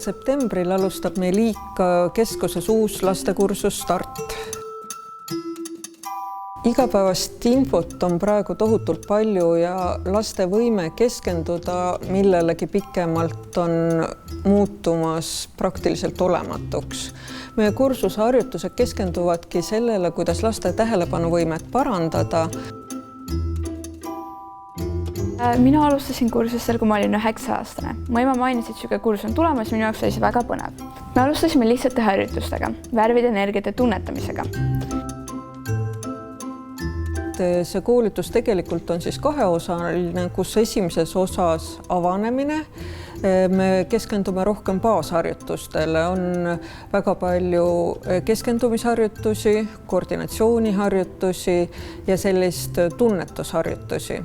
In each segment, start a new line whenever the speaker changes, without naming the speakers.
septembril alustab meil Iika keskuses uus lastekursus Start. Igapäevast infot on praegu tohutult palju ja laste võime keskenduda millelegi pikemalt on muutumas praktiliselt olematuks. Meie kursuse harjutused keskenduvadki sellele, kuidas laste tähelepanuvõimet parandada.
Mina alustasin kursustel, kui ma olin 9-aastane. Mu ema mainis, et siuke kursus on tulemas, minu jaoks oli see väga põnev. Me alustasime lihtsate harjutustega, värvide energiate tunnetamisega.
See koolitus tegelikult on siis kaheosaline, kus esimeses osas avanemine. Me keskendume rohkem baasharjutustele. On väga palju keskendumisharjutusi, koordinatsiooniharjutusi ja sellist tunnetusharjutusi.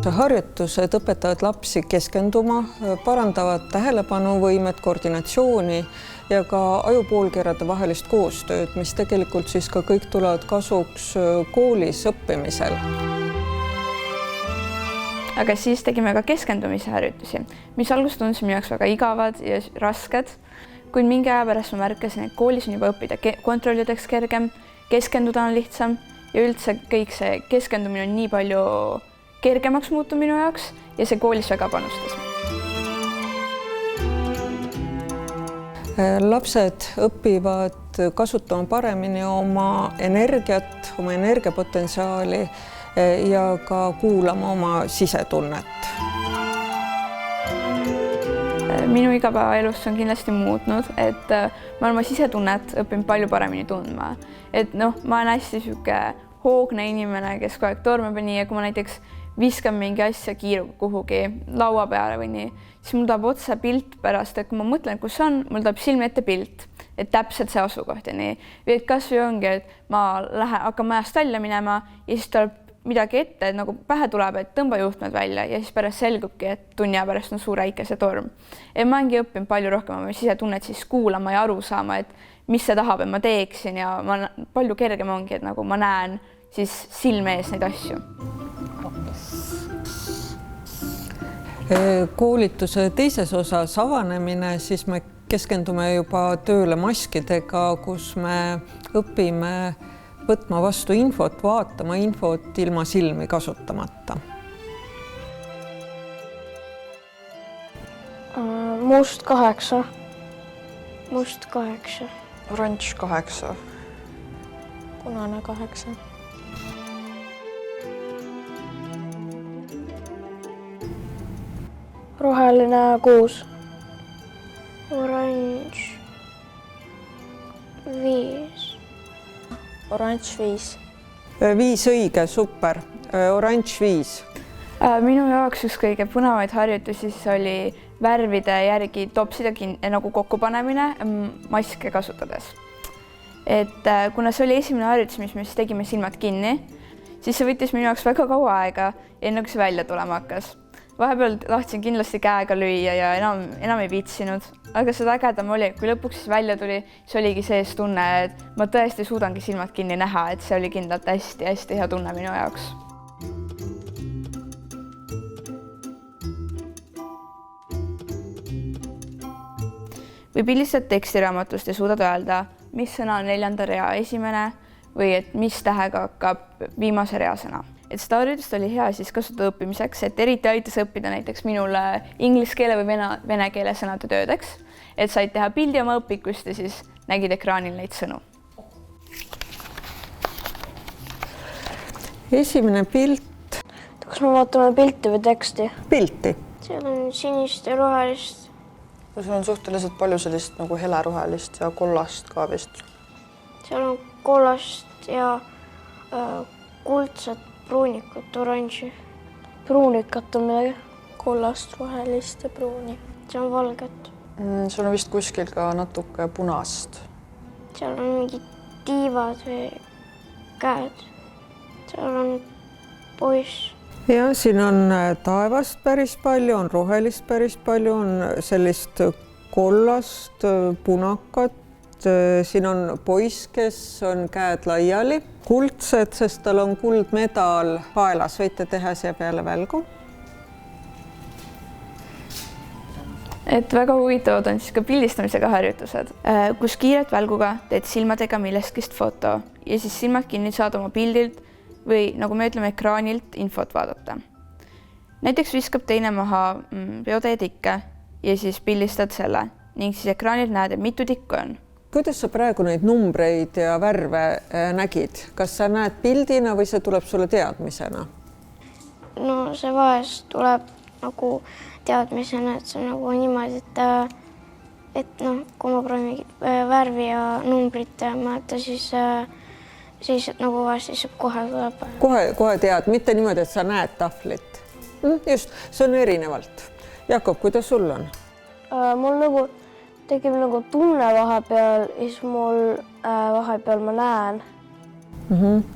Harjutused õpetavad lapsi keskenduma, parandavad tähelepanuvõimet, koordinatsiooni ja ka ajupoolkerade vahelist koostööd, mis tegelikult siis ka kõik tulevad kasuks koolis õppimisel.
Aga siis tegime ka keskendumise harjutusi, mis alguses tundusid minu jaoks väga igavad ja rasked, kuid mingi aja pärast ma märkasin, et koolis on juba õppida kontrollideks kergem, keskenduda on lihtsam ja üldse kõik see keskendumine on nii palju kergemaks muutu minu jaoks ja see koolis väga panustas.
Lapsed õpivad kasutama paremini oma energiat, oma energiapotentsiaali ja ka kuulama oma sisetunnet.
Minu igapäevaelus on kindlasti muutnud, et ma oma sisetunnet õpin palju paremini tundma. Et ma olen hästi siuke hoogne inimene, kes kogu aeg tormab ja nii, ja kui ma näiteks viskan mingi asja kiiruga kuhugi laua peale või nii, siis mul tuleb otse pilt pärast, et kui ma mõtlen, kus on, mul tuleb silmi ette pilt, et täpselt see asukoht ja nii. Või et kas või ongi, et ma hakkan majast välja minema ja siis tuleb midagi ette, et nagu pähe tuleb, et tõmba juhtmed välja ja siis pärast selgubki, et tunni aja pärast on suur äikesetorm. Ja ma olengi õppinud palju rohkem oma sisetunnet siis kuulama ja aru saama, et mis see tahab, et ma teeksin ja palju kergem ongi, et nagu ma näen siis silme ees neid asju.
Koolituse teises osas avanemine, siis me keskendume juba tööle maskidega, kus me õpime võtma vastu infot, vaatama infot ilma silmi kasutamata.
Must 8. Must 8.
Oranž 8.
Punane 8. Roheline 6. Oranž 5.
Oranž 5.
5 õige, super. Oranž 5.
Minu jaoks üks kõige põnevaid harjutusi oli värvide järgi topsida nagu kokkupanemine maske kasutades. Et kuna see oli esimene harjutus, mis me siis tegime silmad kinni, siis see võttis minu jaoks väga kaua aega, enne kui see välja tulema hakkas. Vahepeal tahtsin kindlasti käega lüüa ja enam ei viitsinud, aga seda ägedam oli, kui lõpuks siis välja tuli, see oligi sees tunne, et ma tõesti suudangi silmad kinni näha, et see oli kindlalt hästi hea tunne minu jaoks. Või pildistad tekstiraamatust ja suudad öelda, mis sõna on 4. rea esimene või et mis tähega hakkab viimase rea sõna. Et seda harjutust oli hea siis kasutada õppimiseks, et eriti aitas õppida näiteks minule inglise keele või vene keele sõnade töödeks, et said teha pildi oma õpikust ja siis nägid ekraanil neid sõnu.
Esimene pilt.
Kas me vaatame pilti või teksti?
Pilti.
Seal on sinist ja rohelist.
Seal on suhteliselt palju sellist nagu helerohelist ja kollast ka vist.
Seal on kollast ja kuldset pruunikut, oranži. Pruunikat on midagi.
Kollast, rohelist ja pruuni.
See on valget.
Seal on vist kuskil ka natuke punast.
Seal on mingid tiivad või käed. Seal on poiss.
Ja siin on taevast päris palju, on rohelist päris palju, on sellist kollast, punakat. Siin on poiss, kes on käed laiali. Kuldsed, sest tal on kuldmedal paelas. Võite teha siia peale välgu.
et väga huvitavad on siis ka pildistamisega harjutused, kus kiirelt välguga teed silmadega millestki foto ja siis silmad kinni saad oma pildilt või nagu me ütleme, ekraanilt infot vaadata. Näiteks viskab teine maha peotäie tikke ja siis pildistad selle ning siis ekraanilt näed, et mitu tikku on.
Kuidas sa praegu neid numbreid ja värve nägid? Kas sa näed pildina või see tuleb sulle teadmisena?
No see vahest tuleb nagu teadmisena, et see on nagu niimoodi, et noh, kui ma proovin värvi ja numbrit mäeta, siis nagu vahest lihtsalt kohe tuleb.
Kohe tead, mitte niimoodi, et sa näed tahvlit. Just, see on erinevalt. Jakob, kuidas sul on?
Mul nagu tekib nagu tunne vahepeal ja siis mul vahepeal ma näen.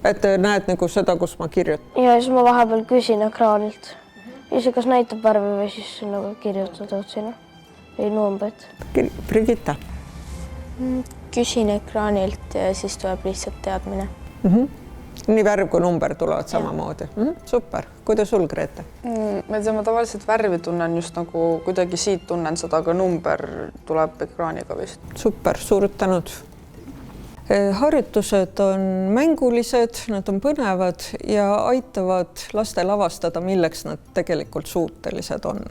Et näed nagu seda, kus ma kirjutan?
Ja siis ma vahepeal küsin ekraanilt. Ja see kas näitab värvi või siis nagu kirjutatud sinna või numbrit.
Brigitta?
Küsin ekraanilt ja siis tuleb lihtsalt teadmine.
Nii värv kui number tulevad samamoodi. Super. Kuidas sul, Grete?
Ma tavaliselt värvi tunnen just nagu kuidagi siit tunnen seda, aga number tuleb ekraaniga vist.
Super, suured tänud. Harjutused on mängulised, nad on põnevad ja aitavad lastel avastada, milleks nad tegelikult suutelised on.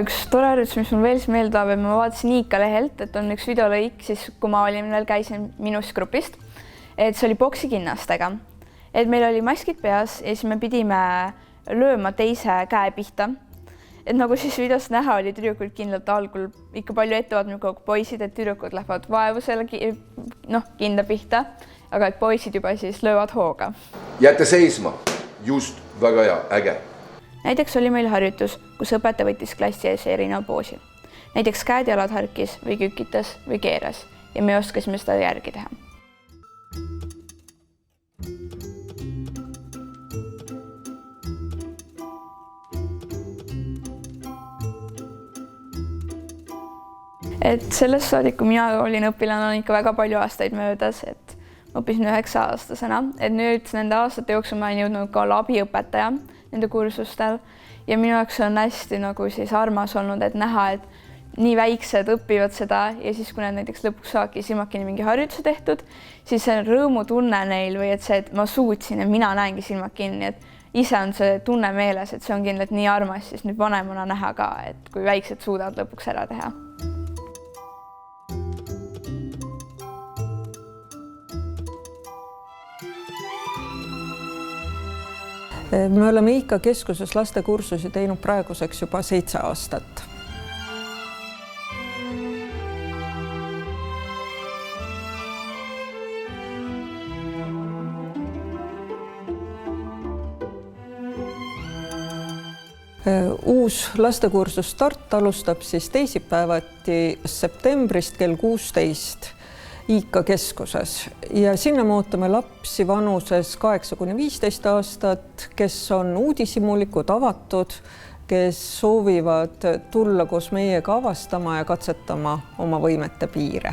Üks tore harjutus, mis mul veel meelde tuleb, et ma vaatasin Iika lehelt, et on üks videolõik, siis kui ma olin veel käisin minust grupist, et see oli poksikinnastega. Et meil oli maskid peas ja siis me pidime lööma teise käe pihta. Et nagu siis videos näha oli tüdrukud kindlalt algul ikka palju ettevaatnud kui poisid, et tüdrukud lähevad vaevu selle kinda pihta, aga et poisid juba siis löövad hooga.
Jääte seisma. Just väga hea, äge.
Näiteks oli meil harjutus, kus õpetaja võttis klassi ees erineva poosi. Näiteks käed jalad harkis või kükitas või keeras ja me oskasime seda järgi teha. Et sellest saadik, kui mina olin õpilane, on ikka väga palju aastaid möödas, et ma õppisin 9-aastasena, et nüüd nende aastate jooksul ma olen jõudnud ka olla abiõpetaja nende kursustel ja minu jaoks on hästi nagu siis armas olnud, et näha, et nii väiksed õpivad seda ja siis, kui nad näiteks lõpuks saabki silmakini mingi harjutuse tehtud, siis see rõõmutunne neil või et see, et ma suutsin ja mina näengi silmad kinni, et ise on see tunne meeles, et see on kindlalt nii armas, siis nüüd vanemana näha ka, et kui väiksed suudavad lõpuks ära teha.
Me oleme Iika keskuses lastekursusi teinud praeguseks juba 7 aastat. Uus lastekursus Start alustab siis teisipäevati septembrist kell 16 Iika keskuses ja sinna me ootame lapsi vanuses 8–15 aastat, kes on uudishimulikud, avatud, kes soovivad tulla koos meiega avastama ja katsetama oma võimete piire.